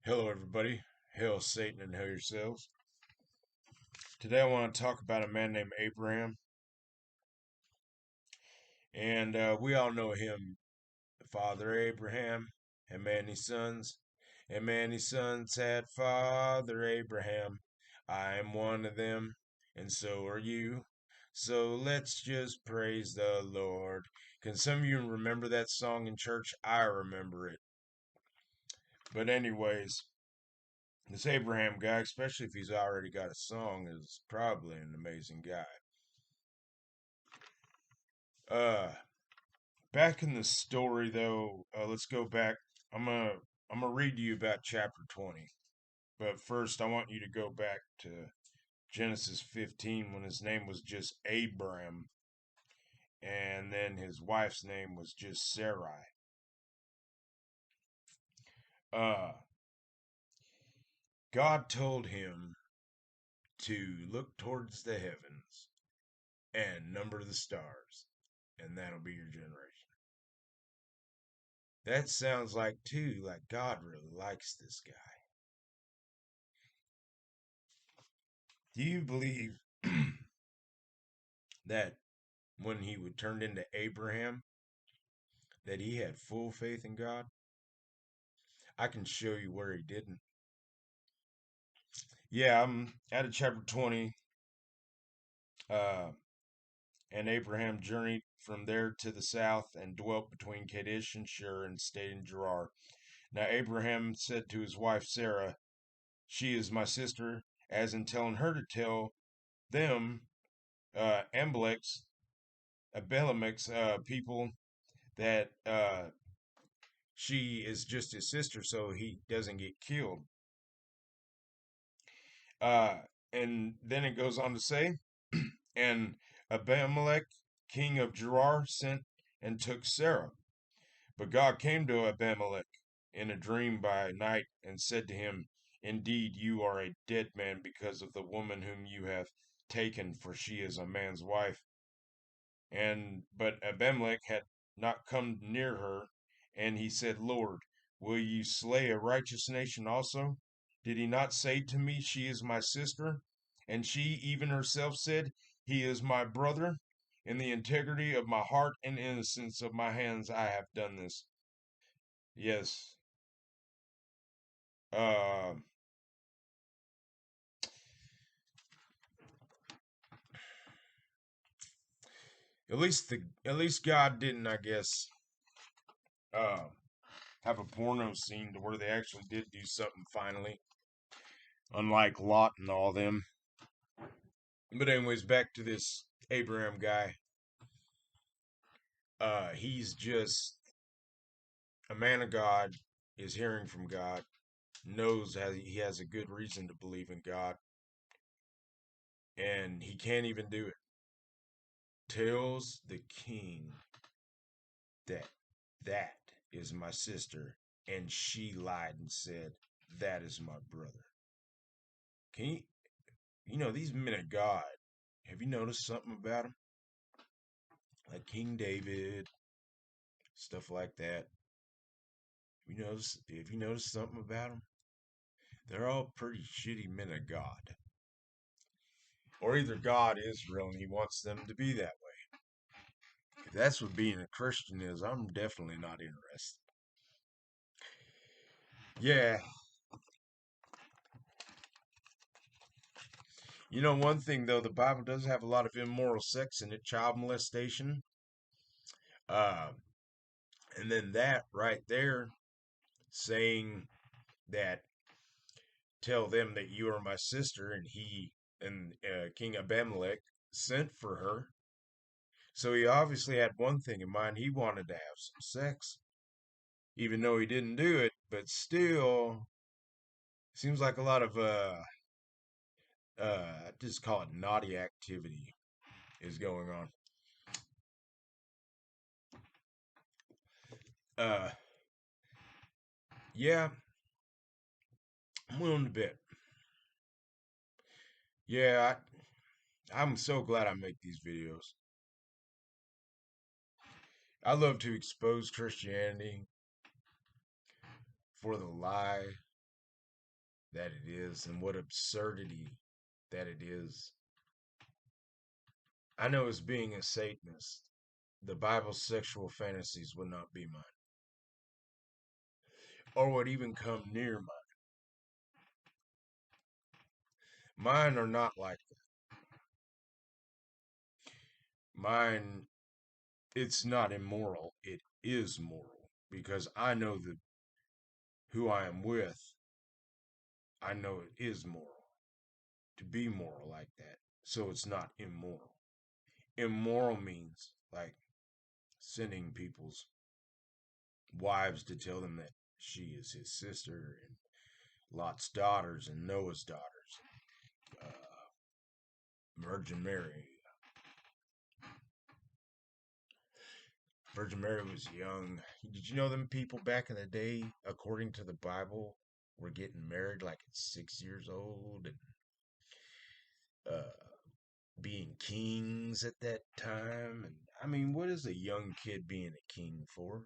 Hello, everybody. Hail Satan and hail yourselves. Today, I want to talk about a man named Abraham, and we all know him. Father Abraham had many sons, and many sons had Father Abraham. I am one of them, and so are you. So let's just praise the Lord. Can some of you remember that song in church? I remember it. But anyways, this Abraham guy, especially if he's already got a song, is probably an amazing guy. Uh, Back in the story though, let's go back. I'm gonna read to you about chapter 20. But first, I want you to go back to Genesis 15 when his name was just Abram, and then his wife's name was just Sarai. Uh, God told him to look towards the heavens and number the stars, and that'll be your generation. That sounds like God really likes this guy. Do you believe that when he would turned into Abraham, that he had full faith in God? I can show you where he didn't. Yeah, I'm at chapter 20. Uh, and Abraham journeyed from there to the south and dwelt between Kadesh and Shur and stayed in Gerar. Now Abraham said to his wife Sarah, "She is my sister," as in telling her to tell them, Abimelech's people, that she is just his sister, so he doesn't get killed. Uh, and then it goes on to say, and Abimelech, king of Gerar, sent and took Sarah. But God came to Abimelech in a dream by night and said to him, "Indeed, you are a dead man because of the woman whom you have taken, for she is a man's wife." But Abimelech had not come near her, and he said, "Lord, will you slay a righteous nation also? Did he not say to me, she is my sister? And she even herself said, he is my brother. In the integrity of my heart and innocence of my hands, I have done this." Yes. Uh, at least God didn't, I guess, uh, have a porno scene to where they actually did do something finally, unlike Lot and all them. But anyways, back to this Abraham guy. He's just a man of God, is hearing from God, knows he has a good reason to believe in God, and he can't even do it. Tells the king that that is my sister, and she lied and said that is my brother. Can these men of God? Have you noticed something about them? Like King David, stuff like that. Have you noticed something about them? They're all pretty shitty men of God. Or either God is real and he wants them to be that way. If that's what being a Christian is, I'm definitely not interested. Yeah. One thing though, the Bible does have a lot of immoral sex in it, child molestation. Uh, and then that right there saying that tell them that you are my sister, and King Abimelech sent for her. So he obviously had one thing in mind. He wanted to have some sex, even though he didn't do it. But still, seems like a lot of just call it naughty activity is going on. Uh, yeah, I'm willing to bet. Yeah, I'm so glad I make these videos. I love to expose Christianity for the lie, that it is and what absurdity that it is. I know as being a Satanist, the Bible's sexual fantasies would not be mine, or would even come near mine. Mine are not like that. Mine, it's not immoral, it is moral. Because I know that who I am with, I know it is moral to be moral like that. So it's not immoral. Immoral means like sending people's wives to tell them that she is his sister, and Lot's daughters and Noah's daughters. Virgin Mary. Virgin Mary was young. Did you know them people back in the day, according to the Bible, were getting married like at 6 years old and uh, being kings at that time? And I mean, what is a young kid being a king for?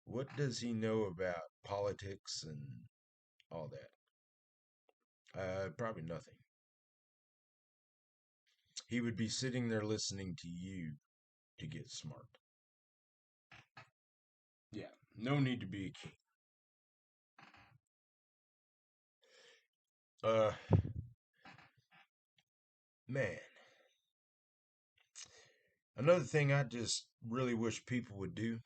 What does he know about politics and all that? Probably nothing. He would be sitting there listening to you to get smart. Yeah, no need to be a king. Uh, man, another thing I just really wish people would do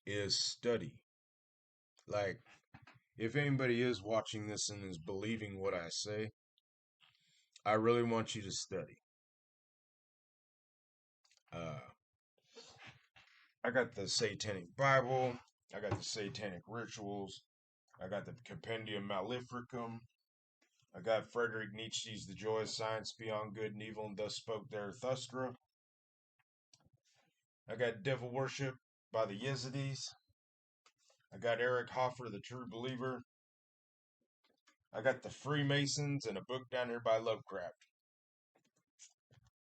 is study. Like, if anybody is watching this and is believing what I say, I really want you to study. Uh, I got the Satanic Bible, I got the Satanic Rituals, I got the Compendium Maleficum, I got Friedrich Nietzsche's The Joy of Science Beyond Good and Evil, and Thus Spoke Zarathustra. I got Devil Worship by the Yazidis. I got Eric Hoffer, The True Believer. I got the Freemasons and a book down here by Lovecraft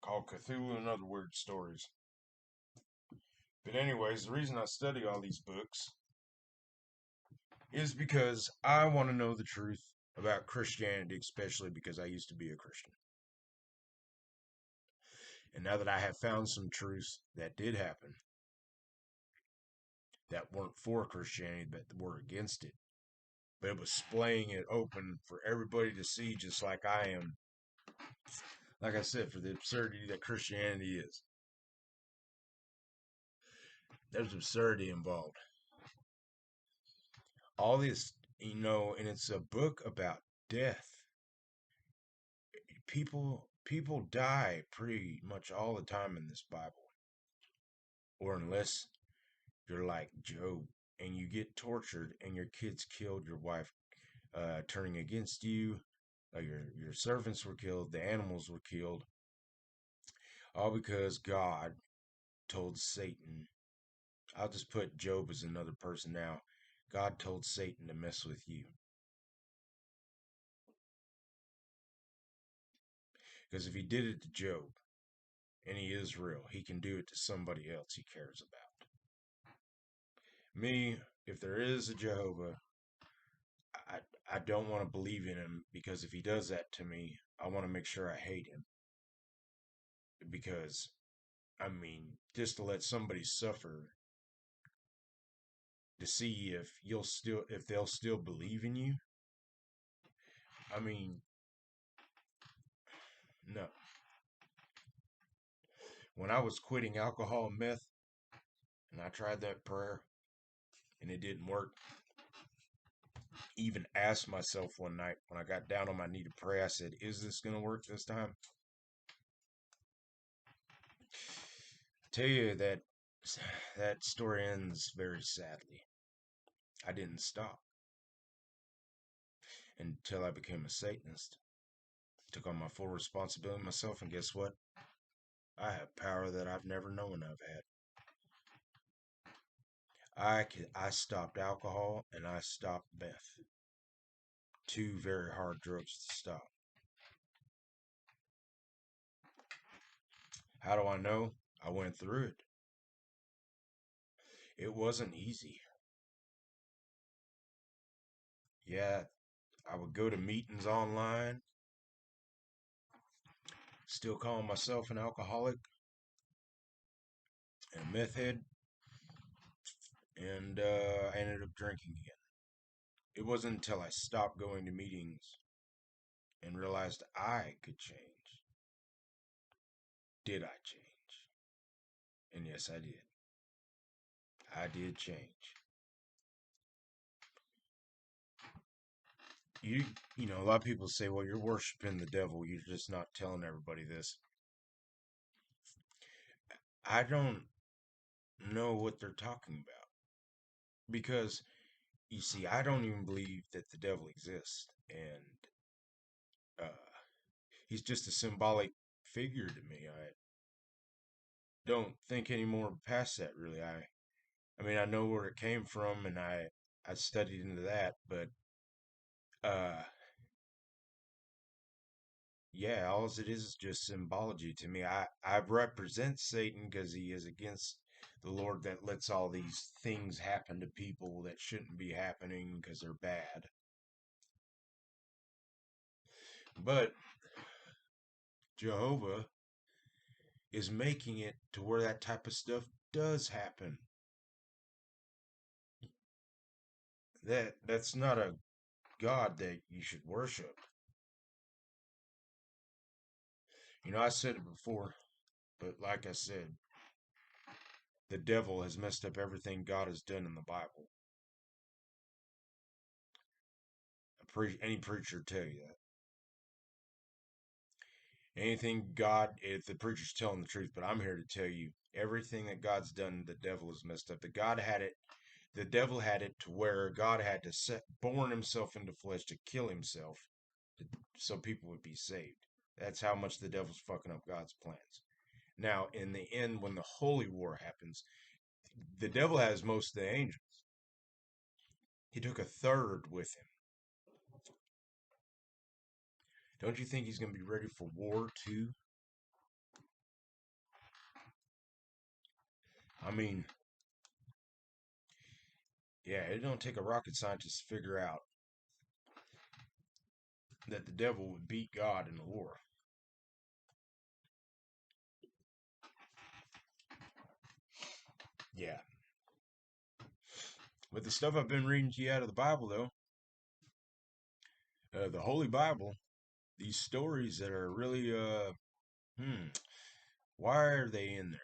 called Cthulhu and Other Weird Stories. But anyways, the reason I study all these books is because I want to know the truth about Christianity, especially because I used to be a Christian. And now that I have found some truths that did happen, that weren't for Christianity, but were against it, but it was splaying it open for everybody to see, just like I am, like I said, for the absurdity that Christianity is. There's absurdity involved. All this, and it's a book about death. People die pretty much all the time in this Bible. Or unless you're like Job and you get tortured and your kids killed, your wife turning against you, your servants were killed, the animals were killed, all because God told Satan. I'll just put Job as another person now. God told Satan to mess with you. Because if he did it to Job, and he is real, he can do it to somebody else he cares about. Me, if there is a Jehovah, I don't want to believe in him, because if he does that to me, I want to make sure I hate him. Because, I mean, just to let somebody suffer, to see if they'll still believe in you. I mean, no. When I was quitting alcohol and meth, and I tried that prayer, and it didn't work, even asked myself one night when I got down on my knee to pray, I said, is this going to work this time? Tell you that story ends very sadly. I didn't stop until I became a Satanist. Took on my full responsibility myself, and guess what? I have power that I've never known I've had. I stopped alcohol and I stopped meth. Two very hard drugs to stop. How do I know? I went through it. It wasn't easy. Yeah, I would go to meetings online, still calling myself an alcoholic and a meth head, and I ended up drinking again. It wasn't until I stopped going to meetings and realized I could change. Did I change? And yes, I did. I did change. You you know, a lot of people say, well, you're worshiping the devil. You're just not telling everybody this. I don't know what they're talking about because you see, I don't even believe that the devil exists, and he's just a symbolic figure to me. I don't think any more past that, really. I mean, I know where it came from, and I studied into that, but uh, yeah, all it is just symbology to me. I represent Satan because he is against the Lord that lets all these things happen to people that shouldn't be happening because they're bad. But Jehovah is making it to where that type of stuff does happen. That's not a God that you should worship. You know, I said it before, but like I said, the devil has messed up everything God has done in the Bible. Any preacher tell you that. Anything God, if the preacher's telling the truth, but I'm here to tell you everything that God's done, the devil has messed up. The devil had it to where God had to born himself into flesh to kill himself so people would be saved. That's how much the devil's fucking up God's plans. Now, in the end, when the holy war happens, the devil has most of the angels. He took a third with him. Don't you think he's going to be ready for war too? I mean, yeah, it don't take a rocket scientist to figure out that the devil would beat God in the war. Yeah. But the stuff I've been reading to you out of the Bible, though, the Holy Bible, these stories that are really, why are they in there?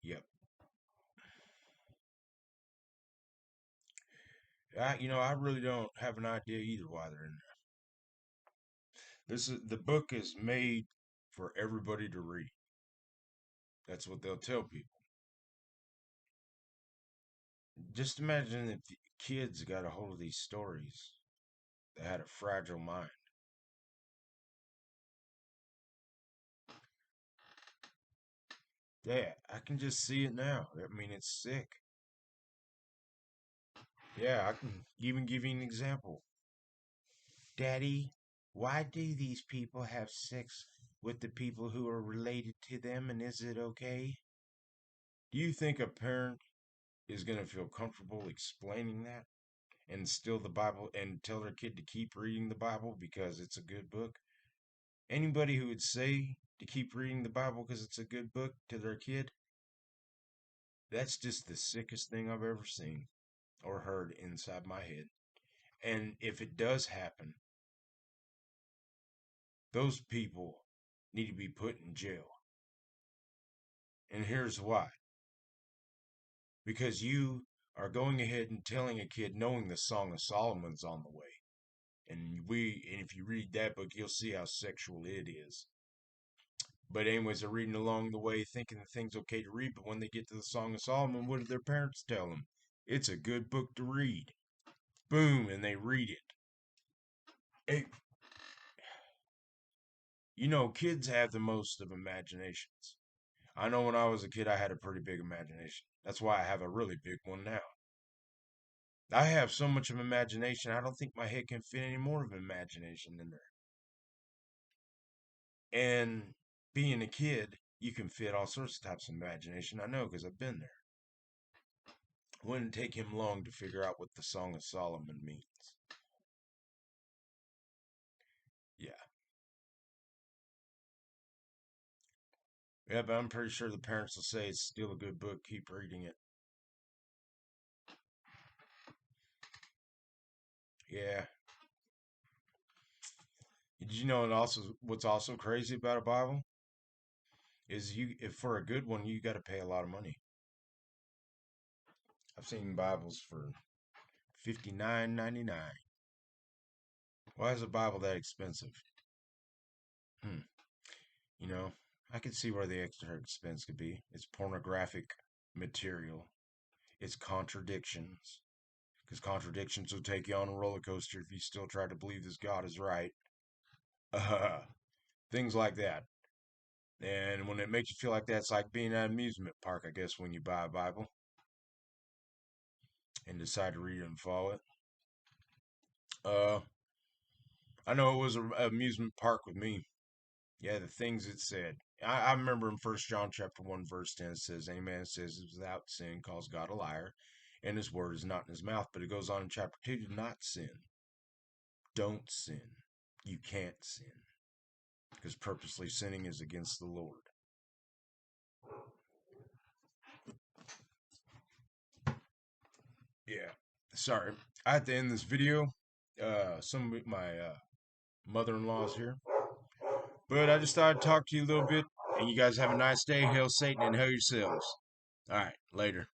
Yep. I really don't have an idea either why they're in there. The book is made for everybody to read. That's what they'll tell people. Just imagine if the kids got a hold of these stories that had a fragile mind. Yeah, I can just see it now. I mean, it's sick. Yeah, I can even give you an example. Daddy, why do these people have sex with the people who are related to them, and is it okay? Do you think a parent is going to feel comfortable explaining that and still the Bible and tell their kid to keep reading the Bible because it's a good book? Anybody who would say to keep reading the Bible because it's a good book to their kid, that's just the sickest thing I've ever seen or heard inside my head. And if it does happen, those people need to be put in jail. And here's why. Because you are going ahead and telling a kid knowing the Song of Solomon's on the way. And if you read that book, you'll see how sexual it is. But anyways, they're reading along the way thinking the thing's okay to read, but when they get to the Song of Solomon, what do their parents tell them? It's a good book to read. Boom, and they read it. It kids have the most of imaginations. I know when I was a kid, I had a pretty big imagination. That's why I have a really big one now. I have so much of imagination, I don't think my head can fit any more of imagination in there. And being a kid, you can fit all sorts of types of imagination. I know because I've been there. Wouldn't take him long to figure out what the Song of Solomon means. Yeah. Yeah, but I'm pretty sure the parents will say it's still a good book. Keep reading it. Yeah. Did you know what's also crazy about a Bible is if for a good one you got to pay a lot of money. I've seen Bibles for $59.99. Why is a Bible that expensive? Hmm. You know, I can see where the extra expense could be. It's pornographic material. It's contradictions. Because contradictions will take you on a roller coaster if you still try to believe this God is right. Uh, things like that. And when it makes you feel like that, it's like being at an amusement park, I guess, when you buy a Bible and decide to read it and follow it. Uh, I know it was an amusement park with me. Yeah, the things it said. I remember in First John chapter 1, verse 10, it says, any man says is without sin calls God a liar, and his word is not in his mouth. But it goes on in chapter 2 to not sin. Don't sin. You can't sin. Because purposely sinning is against the Lord. Yeah. Sorry. I had to end this video. Some of my mother-in-law's here. But I just thought I'd talk to you a little bit. And you guys have a nice day. Hail Satan and hail yourselves. All right. Later.